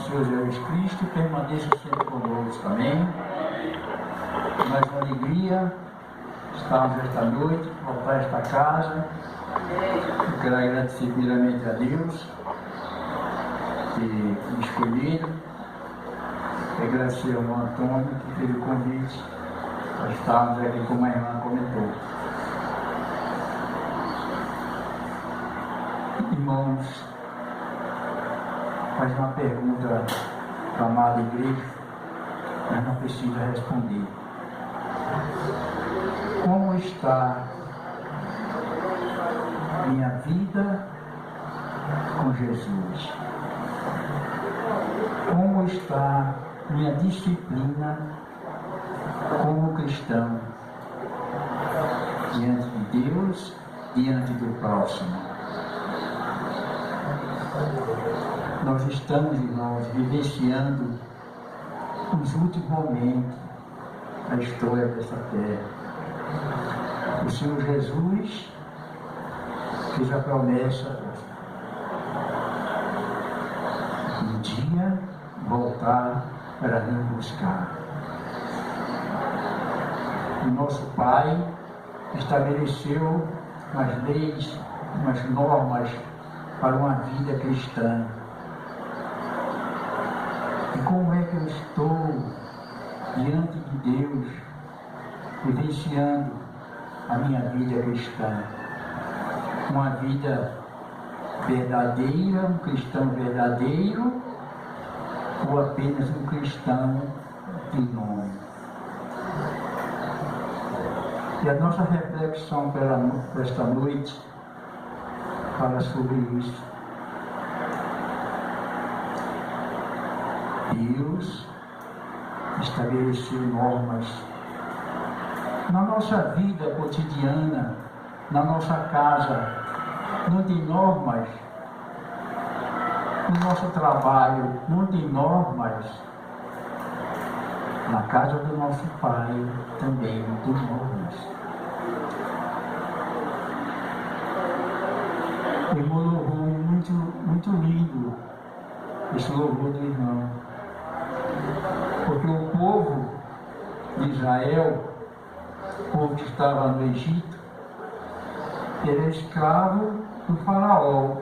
Senhor Jesus Cristo permaneça sempre conosco. Amém? Mais uma alegria estarmos esta noite, voltar a esta casa. Eu quero agradecer primeiramente a Deus que me escolheu. Agradecer ao irmão Antônio que fez o convite para estarmos aqui, como a irmã comentou. Irmãos, faz uma pergunta para a amada igreja, mas não precisa responder. Como está minha vida com Jesus? Como está minha disciplina como cristão diante de Deus, diante do próximo? Nós estamos, irmãos, vivenciando os últimos momentos da história dessa terra. O Senhor Jesus fez a promessa de um dia voltar para nos buscar. O nosso Pai estabeleceu umas leis, umas normas para uma vida cristã. E como é que eu estou diante de Deus, vivenciando a minha vida cristã? Uma vida verdadeira, um cristão verdadeiro, ou apenas um cristão de nome? E a nossa reflexão para esta noite fala sobre isso. Deus estabeleceu normas na nossa vida cotidiana, na nossa casa, não tem normas. No nosso trabalho, não tem normas. Na casa do nosso Pai também não tem normas. O irmão louvou muito lindo esse louvor do irmão. Porque o povo de Israel, o povo que estava no Egito, era escravo do faraó.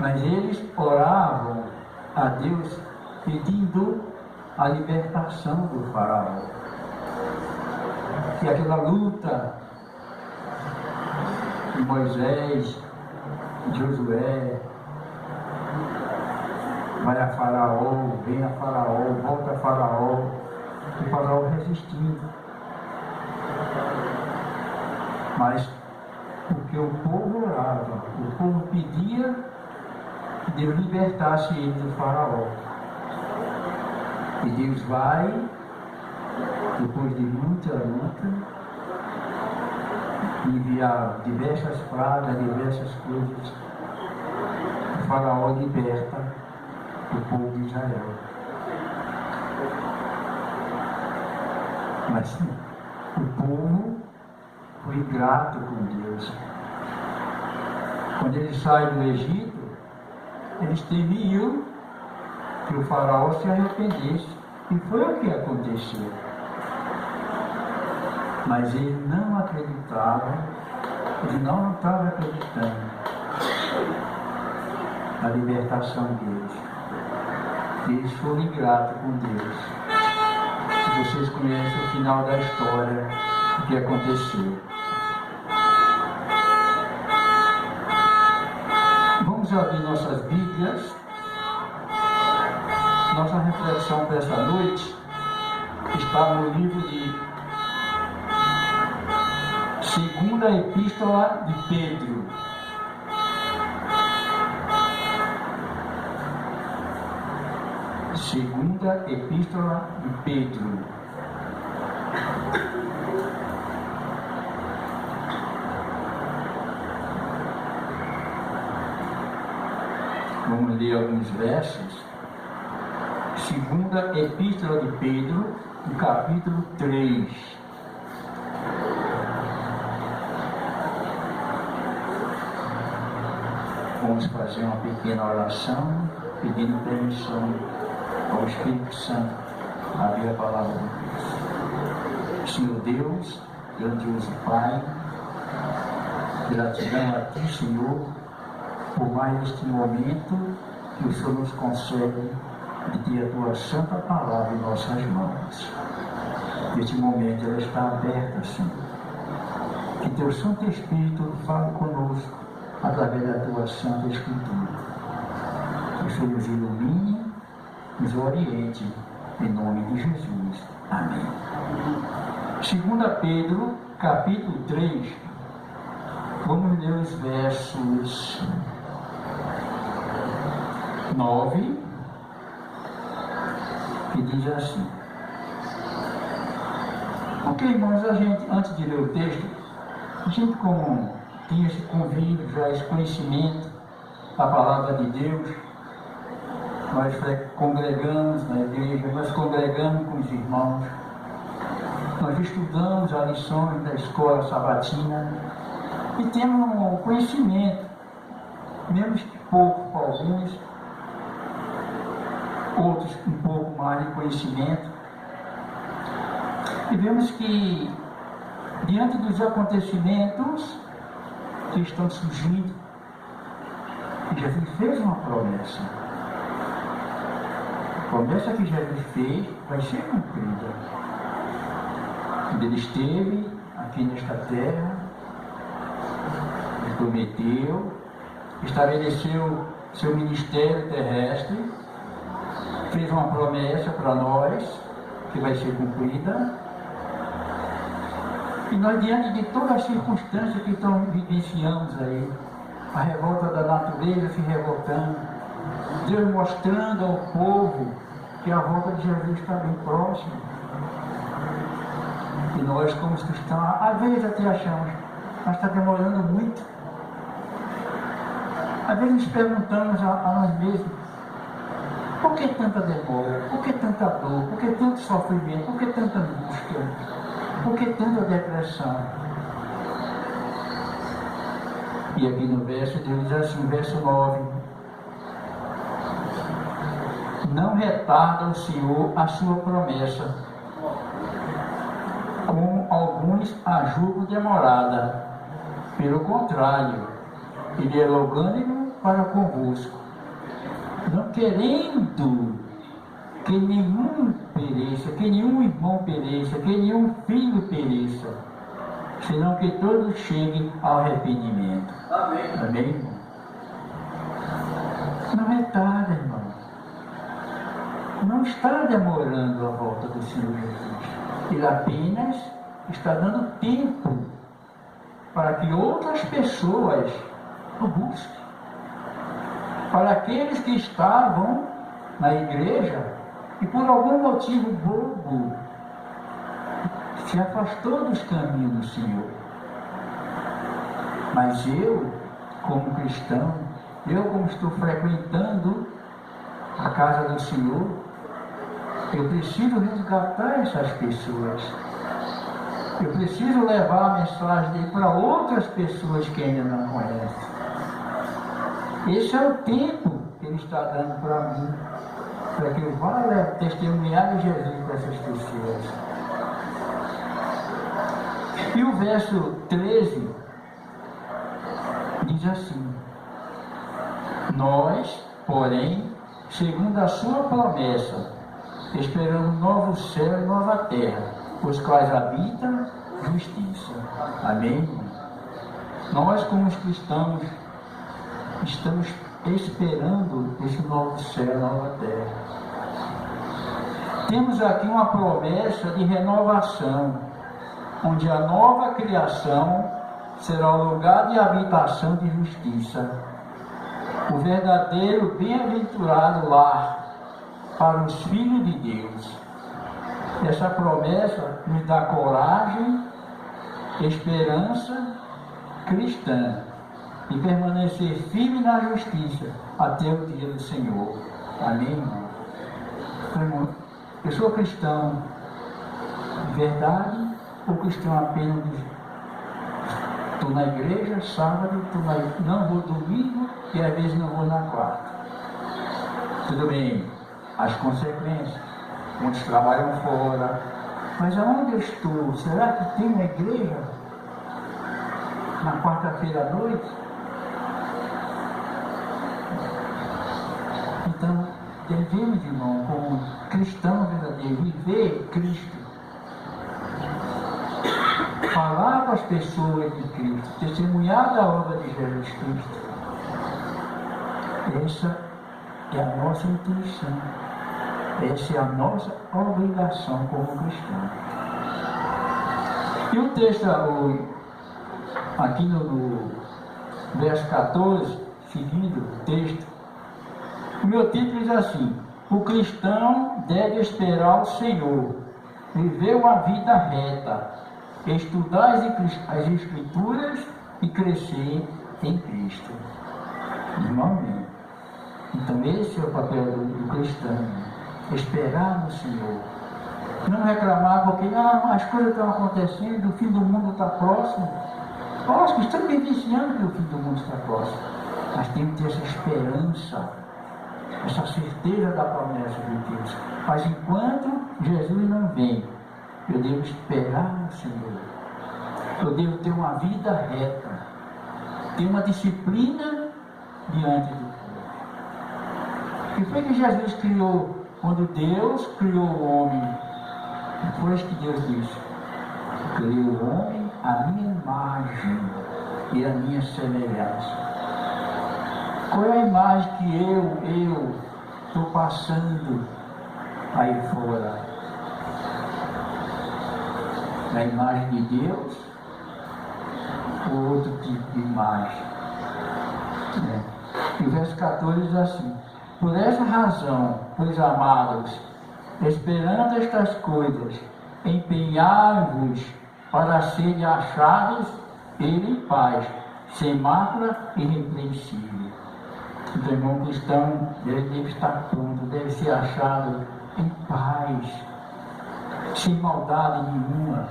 Mas eles oravam a Deus pedindo a libertação do faraó. Que aquela luta de Moisés, de Josué, vai a faraó, vem a faraó, volta a faraó, e o faraó resistindo. Mas porque o povo orava, o povo pedia que Deus libertasse ele do faraó. E Deus vai, depois de muita luta, enviar diversas pragas, diversas coisas. O faraó liberta o povo de Israel. Mas o povo foi ingrato com Deus. Quando eles saem do Egito, eles temiam que o faraó se arrependesse. E foi o que aconteceu. Mas ele não acreditava, ele não estava acreditando na libertação deles. Eles foram ingratos com Deus. E vocês conhecem o final da história, o que aconteceu. Vamos abrir nossas Bíblias. Nossa reflexão para essa noite está no livro de Segunda Epístola de Pedro. Segunda Epístola de Pedro. Vamos ler alguns versos. Segunda Epístola de Pedro, no capítulo 3. vamos fazer uma pequena oração, pedindo permissão ao Espírito Santo a abrir a palavra de Deus. Senhor Deus, grandioso Pai, gratidão a Ti, Senhor, por mais este momento que o Senhor nos concede de ter a Tua Santa Palavra em nossas mãos. Neste momento ela está aberta, Senhor. Que Teu Santo Espírito fale conosco através da Tua Santa Escritura. Que o Senhor nos ilumine, nos oriente, em nome de Jesus. Amém. 2 Pedro, capítulo 3, vamos ler os versos 9, que diz assim. Porque, irmãos, a gente, antes de ler o texto, a gente como tinha esse convívio, já esse conhecimento da palavra de Deus, nós congregamos na igreja, nós congregamos com os irmãos, nós estudamos as lições da escola sabatina e temos um conhecimento, mesmo que pouco para alguns, outros um pouco mais de conhecimento, e vemos que diante dos acontecimentos que estão surgindo, Jesus fez uma promessa. A promessa que Jesus fez vai ser cumprida. Ele esteve aqui nesta terra, ele prometeu, estabeleceu seu ministério terrestre, fez uma promessa para nós que vai ser cumprida. E nós, diante de todas as circunstâncias que estão vivenciamos aí, a revolta da natureza se revoltando, Deus mostrando ao povo que a volta de Jesus está bem próxima. E nós, como cristãos, às vezes até achamos, mas está demorando muito. Às vezes nos perguntamos a nós mesmos, por que tanta demora? Por que tanta dor? Por que tanto sofrimento? Por que tanta angústia? Por que tanta depressão? E aqui no verso, Deus diz assim, verso 9: não retarda o Senhor a sua promessa, como alguns a julgam demorada. Pelo contrário, Ele é longânimo para convosco, não querendo que nenhum pereça, que nenhum irmão pereça, que nenhum filho pereça, senão que todos cheguem ao arrependimento. Amém. Amém, irmão? Não é tarde, irmão. Não está demorando a volta do Senhor Jesus. Ele apenas está dando tempo para que outras pessoas o busquem. Para aqueles que estavam na igreja e por algum motivo bobo se afastou dos caminhos do Senhor. Mas eu, como cristão, eu como estou frequentando a casa do Senhor, eu preciso resgatar essas pessoas. Eu preciso levar a mensagem dele para outras pessoas que ainda não conhecem. Esse é o tempo que ele está dando para mim, para que eu vá testemunhar de Jesus para essas pessoas. E o verso 13 diz assim: nós, porém, segundo a sua promessa, esperamos novo céu e nova terra, os quais habitam justiça. Amém? Nós, como os cristãos, estamos esperando esse novo céu e nova terra. Temos aqui uma promessa de renovação, onde a nova criação será o lugar de habitação de justiça, o verdadeiro bem-aventurado lar para os filhos de Deus. Essa promessa nos dá coragem, esperança cristã e permanecer firme na justiça até o dia do Senhor. Amém, irmão? Eu sou cristão de verdade ou cristão apenas de estou na igreja sábado, não vou domingo, e às vezes não vou na quarta. Tudo bem, as consequências, muitos trabalham fora, mas aonde eu estou? Será que tem uma igreja na quarta-feira à noite? Então, devemos, irmão, como cristão verdadeiro, viver Cristo, falar com as pessoas de Cristo, testemunhar da obra de Jesus Cristo. Essa é a nossa intenção, essa é a nossa obrigação como cristão. E o texto aqui no verso 14, seguindo o texto, o meu título diz assim: o cristão deve esperar o Senhor, viver uma vida reta, estudar as Escrituras e crescer em Cristo. Irmão, então esse é o papel do cristão, esperar no Senhor. Não reclamar porque as coisas estão acontecendo, o fim do mundo está próximo. Nós que estamos vivenciando que o fim do mundo está próximo, mas temos que ter essa esperança, essa certeza da promessa de Deus. Mas enquanto Jesus não vem, eu devo esperar no Senhor. Eu devo ter uma vida reta, ter uma disciplina diante do povo. E foi que Jesus criou, quando Deus criou o homem, foi isso que Deus disse: criou o homem à minha imagem e à minha semelhança. Qual é a imagem que eu estou passando aí fora? A imagem de Deus ou outro tipo de imagem? E o verso 14 diz assim: por essa razão, pois amados, esperando estas coisas, empenhai-vos para serem achados ele em paz, sem mácula e irrepreensível. Então, irmão cristão, ele deve estar pronto, deve ser achado em paz, sem maldade nenhuma,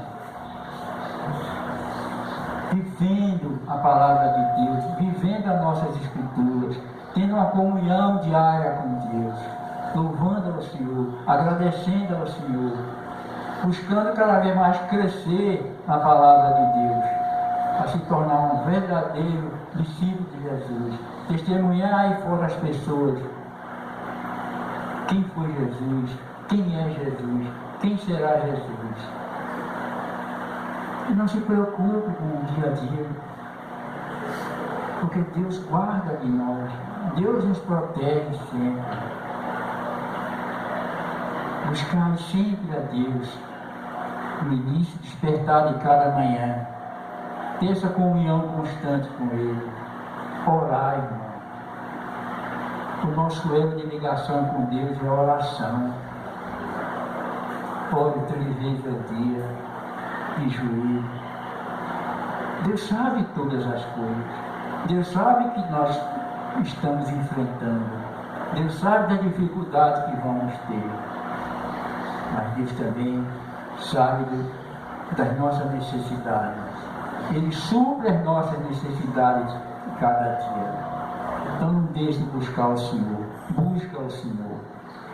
vivendo a palavra de Deus, vivendo as nossas Escrituras, tendo uma comunhão diária com Deus, louvando ao Senhor, agradecendo ao Senhor, buscando cada vez mais crescer na palavra de Deus, para se tornar um verdadeiro discípulo de Jesus, testemunhar aí fora as pessoas quem foi Jesus, quem é Jesus, quem será Jesus. E não se preocupe com o dia a dia, porque Deus guarda de nós, Deus nos protege sempre. Buscar sempre a Deus no início, despertar de cada manhã, ter essa comunhão constante com Ele, orar, irmão. O nosso elo de ligação com Deus é a oração. Ore 3 vezes ao dia, de joelho. Deus sabe todas as coisas. Deus sabe que nós estamos enfrentando. Deus sabe da dificuldade que vamos ter. Mas Deus também sabe das nossas necessidades. Ele supre as nossas necessidades de cada dia. Então não deixe de buscar o Senhor. Busca o Senhor.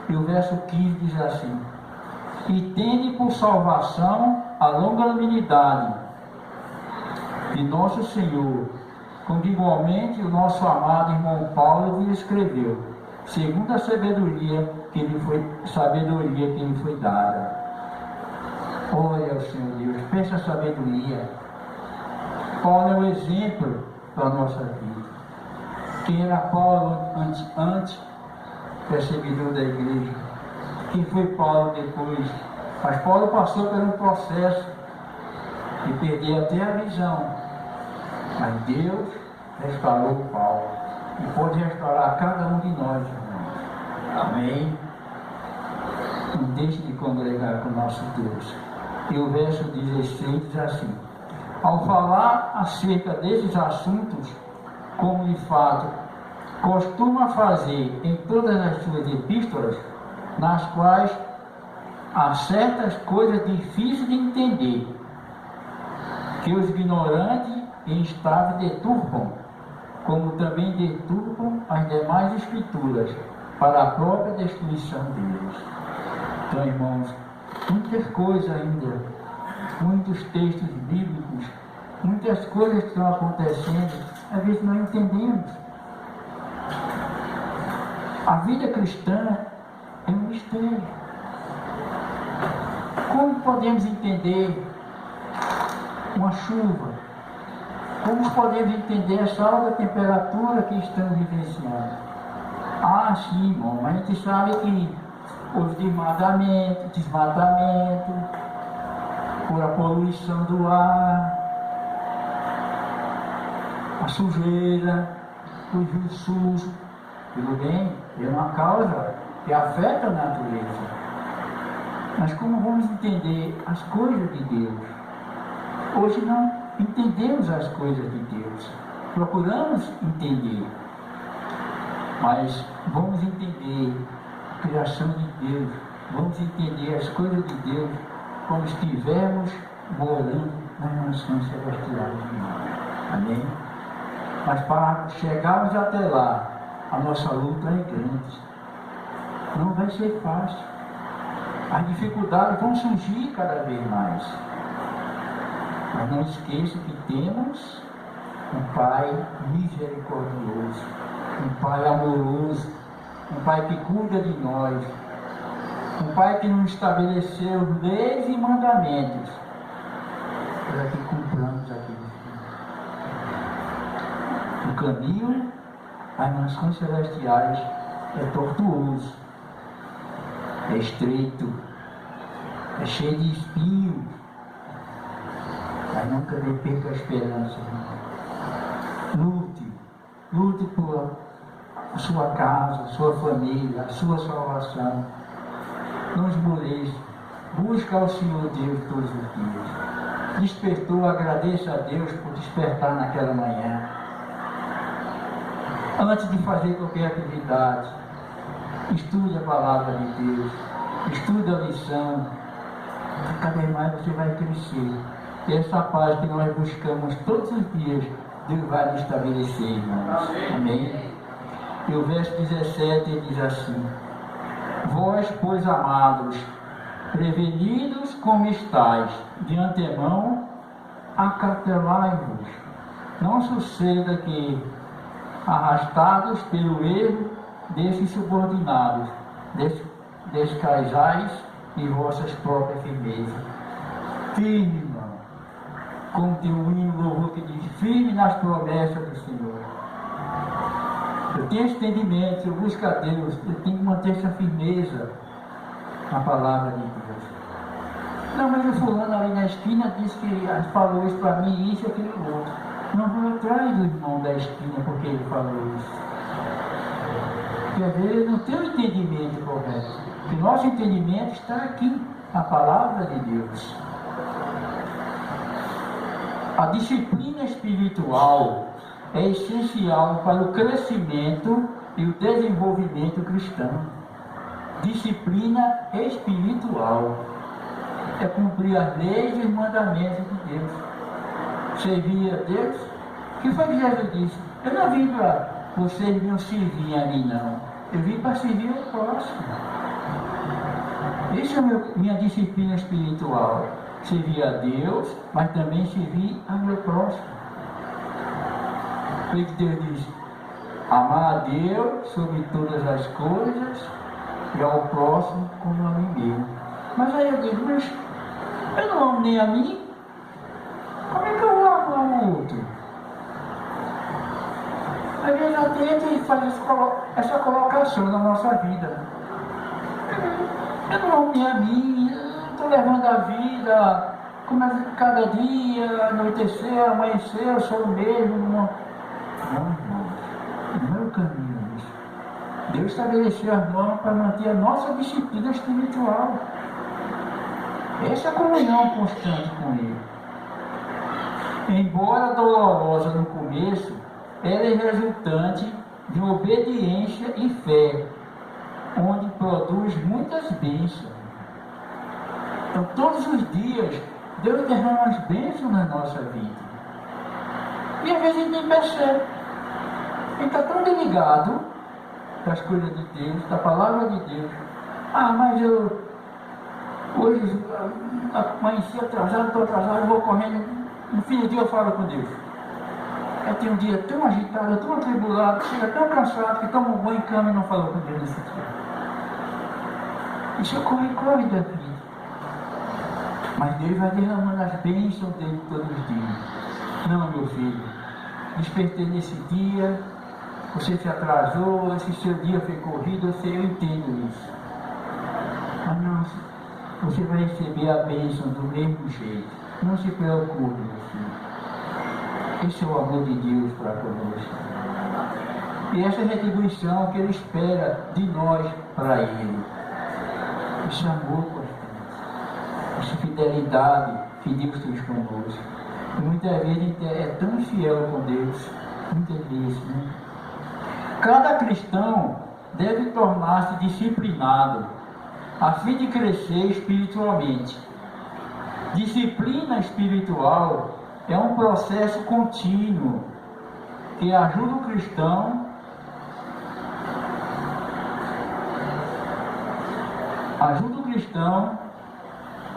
E o verso 15 diz assim: e tende por salvação a longanimidade de nosso Senhor, como igualmente o nosso amado irmão Paulo lhe escreveu, segundo a sabedoria que lhe foi dada. Olha ao Senhor Deus, peça sabedoria. Paulo é um exemplo para a nossa vida. Quem era Paulo antes perseguidor da igreja? Quem foi Paulo depois? Mas Paulo passou por um processo de perder até a visão. Mas Deus restaurou Paulo e pode restaurar cada um de nós, irmãos. Amém? Não deixe de congregar com o nosso Deus. E o verso 16 diz assim: ao falar acerca desses assuntos, como de fato costuma fazer em todas as suas epístolas, nas quais há certas coisas difíceis de entender, que os ignorantes e instáveis deturpam, como também deturpam as demais escrituras, para a própria destruição deles. Então, irmãos, muitas coisas ainda, muitos textos bíblicos, muitas coisas que estão acontecendo, às vezes não entendemos. A vida cristã é um mistério. Como podemos entender uma chuva? Como podemos entender essa alta temperatura que estamos vivenciando? Ah, sim, irmão, mas a gente sabe que houve desmatamento, por a poluição do ar, a sujeira, o rio sujo. Tudo bem, é uma causa que afeta a natureza. Mas como vamos entender as coisas de Deus? Hoje não entendemos as coisas de Deus. Procuramos entender. Mas vamos entender a criação de Deus. Vamos entender as coisas de Deus como estivermos morando nas mansões celestiais. Amém? Mas para chegarmos até lá, a nossa luta é grande. Não vai ser fácil. As dificuldades vão surgir cada vez mais. Mas não esqueça que temos um Pai misericordioso, um Pai amoroso, um Pai que cuida de nós, um Pai que nos estabeleceu leis e mandamentos para que cumpramos aquilo. O caminho às mansões celestiais é tortuoso, é estreito, é cheio de espinhos, mas nunca perca a esperança. Lute por a sua casa, a sua família, a sua salvação. Não esmoreça, busca ao Senhor Deus todos os dias. Despertou, agradeça a Deus por despertar naquela manhã. Antes de fazer qualquer atividade, estude a palavra de Deus, estude a lição, cada vez mais você vai crescer. E essa paz que nós buscamos todos os dias, Deus vai nos estabelecer, irmãos. Amém? E o verso 17 diz assim: vós, pois, amados, prevenidos como estáis, de antemão, acautelai-vos. Não suceda que, arrastados pelo erro desses subordinados, descaisais em vossas próprias firmezas. Firme, irmão, como tem um hino louvor que diz: firme nas promessas do Senhor. Eu tenho esse entendimento, se eu busco a Deus, eu tenho que manter essa firmeza na palavra de Deus. Não, mas o fulano ali na esquina disse que falou isso para mim, isso e aquilo outro. Não vou atrás do irmão da esquina porque ele falou isso. Porque às vezes ele não tem o entendimento correto. Porque nosso entendimento está aqui, na palavra de Deus. A disciplina espiritual é essencial para o crescimento e o desenvolvimento cristão. Disciplina espiritual é cumprir as leis e os mandamentos de Deus. Servir a Deus. O que foi que Jesus disse? Eu não vim para vocês me servir a mim, não. Eu vim para servir ao próximo. Essa é minha disciplina espiritual. Servir a Deus, mas também servir ao meu próximo. Por que Deus diz? Amar a Deus sobre todas as coisas e ao próximo como a mim mesmo. Mas aí eu digo, mas eu não amo nem a mim. Como é que eu amo ao outro? Às vezes a gente faz essa colocação na nossa vida. Eu não amo nem a mim, eu estou levando a vida, como cada dia, anoitecer, amanhecer, eu sou o mesmo. Não, irmão, não é o caminho isso. Deus estabeleceu as normas para manter a nossa disciplina espiritual. Essa é a comunhão constante com Ele. Embora dolorosa no começo, ela é resultante de obediência e fé, onde produz muitas bênçãos. Então, todos os dias, Deus derrama as bênçãos na nossa vida. E às vezes a gente nem percebe. Ele está tão desligado das coisas de Deus, da palavra de Deus. Ah, mas eu hoje amanheci atrasado, estou atrasado, vou correndo. No fim do dia eu falo com Deus. Eu tenho um dia tão agitado, tão atribulado, chega tão cansado que tomo um banho em cama e não falo com Deus nesse dia. Isso corre da vida. Mas Deus vai derramando as bênçãos dele todos os dias. Não, meu filho, despertei nesse dia, você se atrasou, esse seu dia foi corrido, eu entendo isso. Mas não, você vai receber a bênção do mesmo jeito. Não se preocupe, meu filho. Esse é o amor de Deus para conosco. E essa é a retribuição que Ele espera de nós para Ele. Esse amor constante, essa fidelidade que Deus fez conosco. E muitas vezes a gente é tão fiel com Deus, muitas vezes, né? Cada cristão deve tornar-se disciplinado a fim de crescer espiritualmente. Disciplina espiritual é um processo contínuo que ajuda o cristão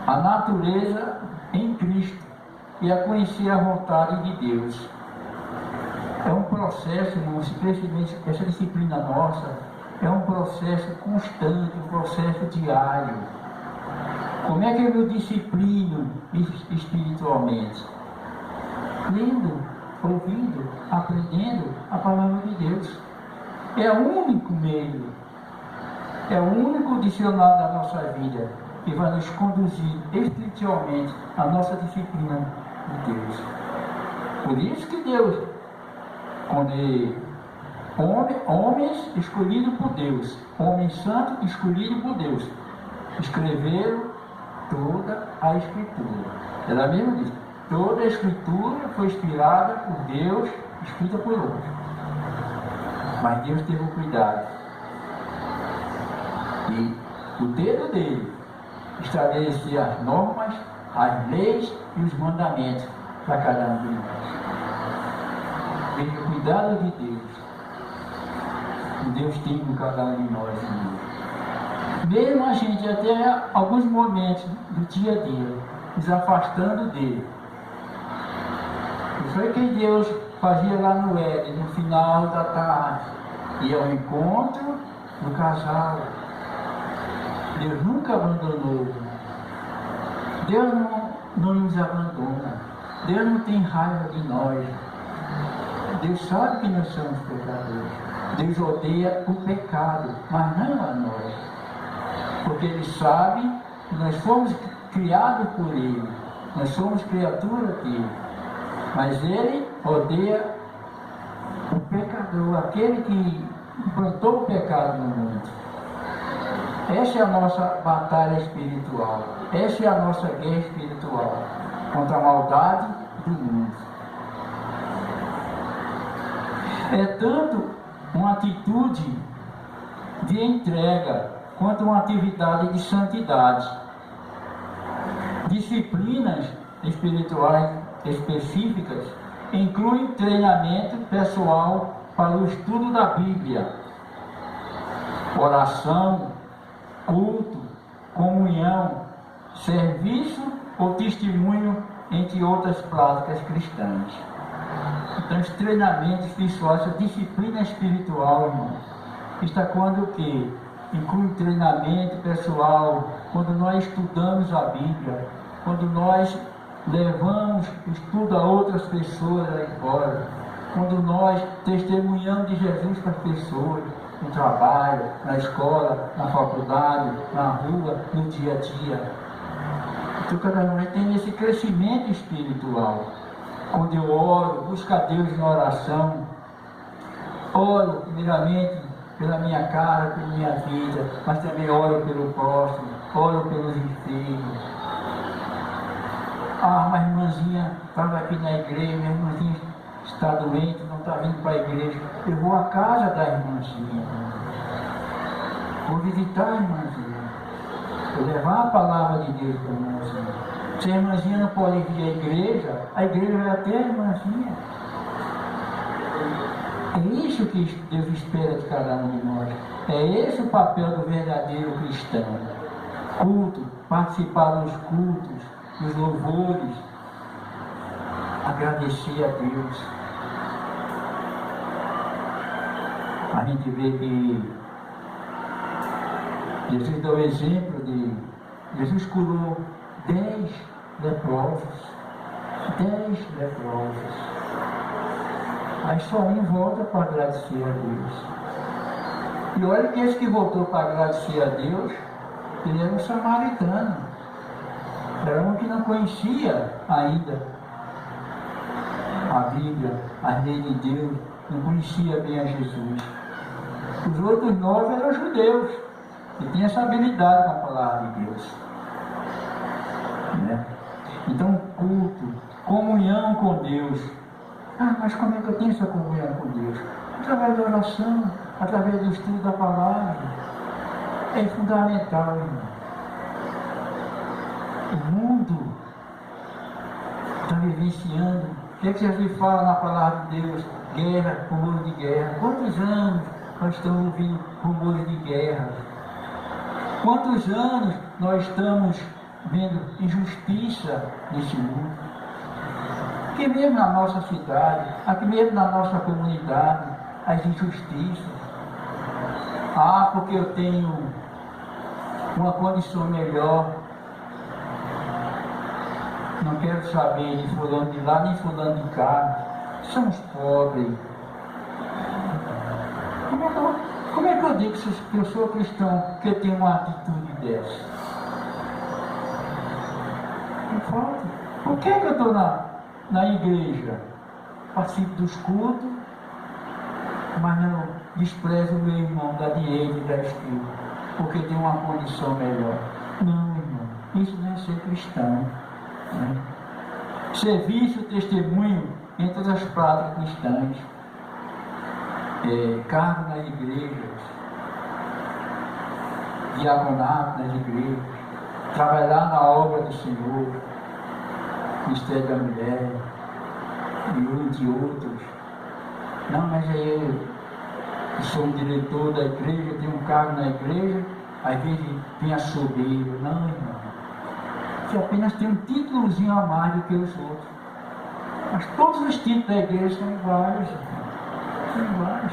a natureza em Cristo e a conhecer a vontade de Deus. É um processo, irmãos, essa disciplina nossa é um processo constante, um processo diário. Como é que eu me disciplino espiritualmente? Lendo, ouvindo, aprendendo a palavra de Deus. É o único meio, é o único dicionário da nossa vida que vai nos conduzir espiritualmente à nossa disciplina de Deus. Por isso que Deus, quando homens escolhidos por Deus, homens santos escolhidos por Deus, escreveram toda a Escritura. Ela mesmo diz, toda a Escritura foi inspirada por Deus, escrita por outros. Mas Deus teve o cuidado. E o dedo dele estabelecer as normas, as leis e os mandamentos para cada um de nós. Veja o cuidado de Deus. Que Deus tem com cada um de nós. Mesmo a gente até alguns momentos do dia a dia, nos afastando dele. E foi o que Deus fazia lá no Éden, no final da tarde. Ia ao encontro do casal. Deus nunca abandonou. Deus não nos abandona. Deus não tem raiva de nós. Deus sabe que nós somos pecadores. Deus odeia o pecado, mas não a nós. Porque Ele sabe que nós fomos criados por Ele. Nós somos criaturas dele. Mas Ele odeia o pecador, aquele que implantou o pecado no mundo. Essa é a nossa batalha espiritual. Essa é a nossa guerra espiritual contra a maldade do mundo. É tanto uma atitude de entrega quanto uma atividade de santidade. Disciplinas espirituais específicas incluem treinamento pessoal para o estudo da Bíblia, oração, culto, comunhão, serviço ou testemunho, entre outras práticas cristãs. Então, os treinamentos espirituais, essa disciplina espiritual, irmão, está quando o quê? Inclui treinamento pessoal, quando nós estudamos a Bíblia, quando nós levamos estudo a outras pessoas aí fora, quando nós testemunhamos de Jesus para as pessoas, no trabalho, na escola, na faculdade, na rua, no dia a dia. Então, cada um tem esse crescimento espiritual. Quando eu oro, busco a Deus na oração, oro primeiramente pela minha casa, pela minha vida, mas também oro pelo próximo, oro pelos enfermos. Ah, uma irmãzinha estava aqui na igreja, minha irmãzinha está doente, não está vindo para a igreja. Eu vou à casa da irmãzinha, vou visitar a irmãzinha, vou levar a palavra de Deus para a irmãzinha. Se a irmãzinha não pode vir à igreja, a igreja vai até a irmãzinha. É isso que Deus espera de cada um de nós. É esse o papel do verdadeiro cristão. Culto, participar dos cultos, dos louvores, agradecer a Deus. A gente vê que Jesus dá o exemplo de Jesus curou 10 leprosos. 10 leprosos. Aí só um volta para agradecer a Deus. E olha que esse que voltou para agradecer a Deus, ele era um samaritano. Era um que não conhecia ainda a Bíblia, a lei de Deus, não conhecia bem a Jesus. Os outros 9 eram judeus, que tinham essa habilidade com a palavra de Deus. Né? Então, culto, comunhão com Deus. Ah, mas como é que eu tenho essa comunhão com Deus? Através da oração, através do estudo da palavra. É fundamental, irmão. O mundo está vivenciando. O que Jesus fala na palavra de Deus? Guerra, rumores de guerra. Quantos anos nós estamos ouvindo rumores de guerra? Quantos anos nós estamos vendo injustiça nesse mundo? Aqui mesmo na nossa cidade, aqui mesmo na nossa comunidade, as injustiças. Ah, porque eu tenho uma condição melhor. Não quero saber de fulano de lá, nem fulano de cá. Somos pobres. Como é que eu digo que eu sou cristão, que eu tenho uma atitude dessa? Não falta. Por que eu estou na igreja? Participo dos cultos, mas não desprezo o meu irmão da direita e da esquerda, porque tem uma condição melhor. Não, irmão, isso não é ser cristão. Né? Serviço, testemunho em todas as práticas cristãs, cargo nas igrejas, diaconato nas igrejas, trabalhar na obra do Senhor, Ministério da Mulher e outros. Não, mas aí eu sou um diretor da igreja, tenho um cargo na igreja, às vezes tem a soberba. Não, irmão. Você apenas tem um títulozinho a mais do que os outros. Mas todos os títulos da igreja são iguais. São iguais.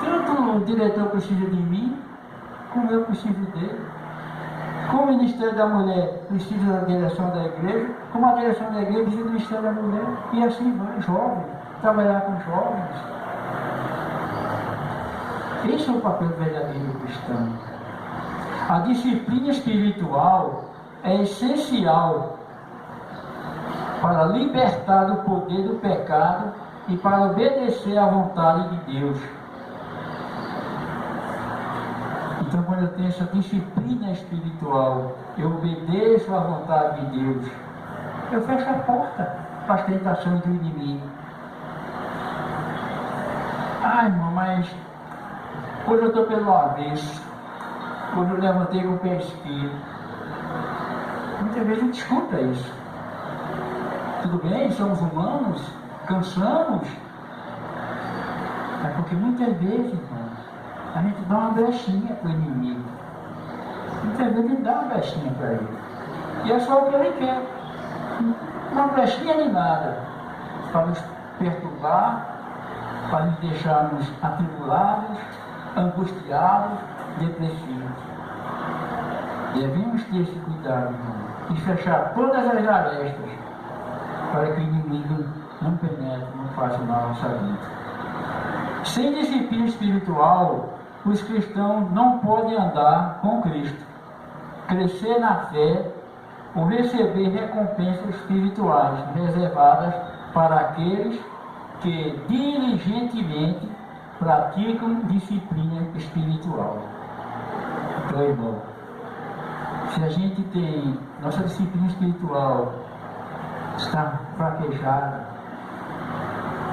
Tanto o diretor precisa de mim, como eu preciso dele. Como o Ministério da Mulher precisa da direção da igreja, como a direção da igreja precisa do Ministério da Mulher. E assim vai, jovens, trabalhar com jovens. Esse é o papel do verdadeiro cristão. A disciplina espiritual é essencial para libertar do poder do pecado e para obedecer à vontade de Deus. Então, quando eu tenho essa disciplina espiritual, eu obedeço à vontade de Deus, eu fecho a porta para as tentações do inimigo. Ah, irmão, mas hoje eu estou pelo avesso. Hoje eu levantei com o pé esquerdo. Muitas vezes a gente escuta isso. Tudo bem, somos humanos, cansamos. Mas porque muitas vezes, irmão, a gente dá uma brechinha para o inimigo. Muitas vezes a gente dá uma brechinha para ele. E é só o que ele quer. Uma brechinha nem nada. Para nos perturbar, para nos deixarmos atribulados, angustiados, depressivos. Devemos ter esse cuidado, irmão, e fechar todas as arestas para que o inimigo não penetre, não faça mal à nossa vida. Sem disciplina espiritual, os cristãos não podem andar com Cristo, crescer na fé ou receber recompensas espirituais reservadas para aqueles que diligentemente praticam disciplina espiritual. Então, irmão, se a gente tem nossa disciplina espiritual está fraquejada,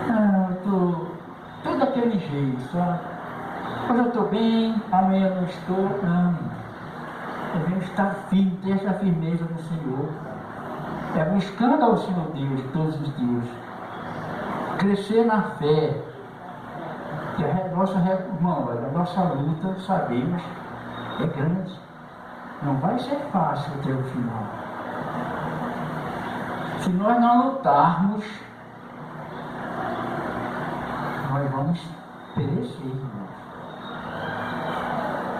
eu estou daquele jeito, sabe? Hoje eu estou bem, amanhã eu não estou. Não, devemos estar firme, ter essa firmeza no Senhor, buscando ao Senhor Deus todos os dias. crescer na fé. Que a nossa luta, sabemos, é grande. Não vai ser fácil até o final. Se nós não lutarmos, nós vamos perecer, irmãos.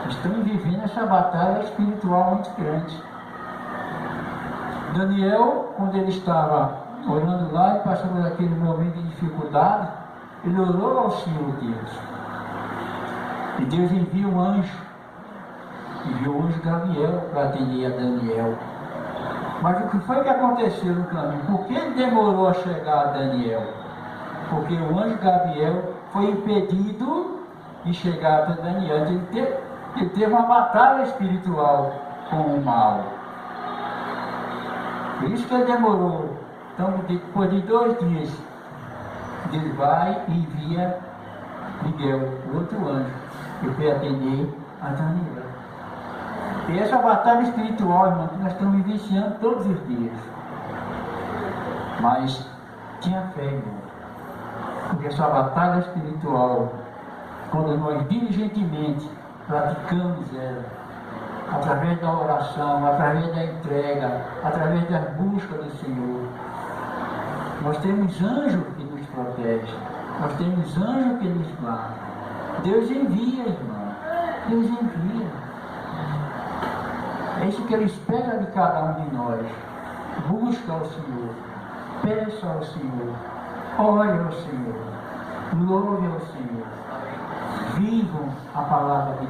Estamos vivendo essa batalha espiritual muito grande. Daniel, quando ele estava orando lá e passando por aquele momento de dificuldade, ele orou ao Senhor Deus. E Deus envia um anjo. Enviou o anjo Gabriel para atender a Daniel. Mas o que foi que aconteceu no caminho? Por que ele demorou a chegar a Daniel? Porque o anjo Gabriel foi impedido de chegar até Daniel. Ele teve uma batalha espiritual com o mal. Por isso que ele demorou. Então, depois de 2 dias, ele vai e envia Miguel, o outro anjo, que foi atender a Daniel. E essa batalha espiritual, irmão, que nós estamos vivenciando todos os dias. Mas tinha fé, irmão. Porque essa batalha espiritual, quando nós diligentemente praticamos ela, através da oração, através da entrega, através da busca do Senhor, nós temos anjos que nos protegem, nós temos anjos que nos guardam. Deus envia, irmão. Deus envia. É isso que Ele espera de cada um de nós. Busca ao Senhor, peça ao Senhor, ore ao Senhor, louve ao Senhor, vivam a palavra de Deus.